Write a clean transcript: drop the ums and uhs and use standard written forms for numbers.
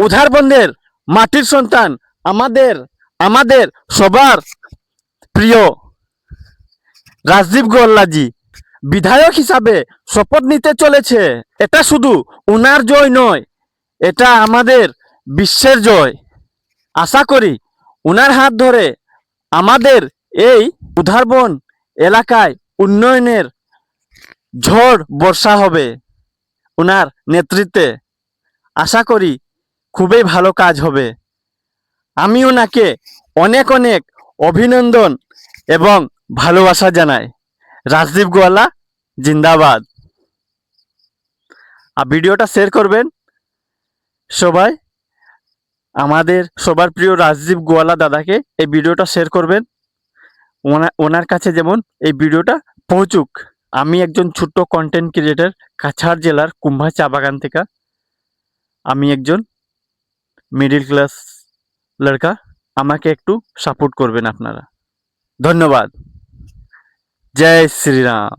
উধারবন্দের মাটির সন্তান, আমাদের আমাদের সবার প্রিয় রাজদীপ গোয়ালাজি বিধায়ক হিসাবে শপথ নিতে চলেছে। এটা শুধু উনার জয় নয়, এটা আমাদের বিশ্বের জয়। আশা করি উনার হাত ধরে আমাদের এই উধারবন এলাকায় উন্নয়নের ঝড় বর্ষা হবে। উনার নেতৃত্বে আশা করি খুবই ভালো কাজ হবে। আমি ওনাকে অনেক অনেক অভিনন্দন এবং ভালোবাসা জানাই। রাজদীপ গোয়ালা জিন্দাবাদ। আর ভিডিওটা শেয়ার করবেন সবাই। আমাদের সবার প্রিয় রাজদীপ গোয়ালা দাদাকে এই ভিডিওটা শেয়ার করবেন, ওনার কাছে যেমন এই ভিডিওটা পৌঁছুক। আমি একজন ছোট্ট কন্টেন্ট ক্রিয়েটর, কাছাড় জেলার কুম্ভা চা বাগান থেকে। আমি একজন মিডিল ক্লাস লড়কা। আমাকে একটু সাপোর্ট করবেন আপনারা। ধন্যবাদ। জয় শ্রীরাম।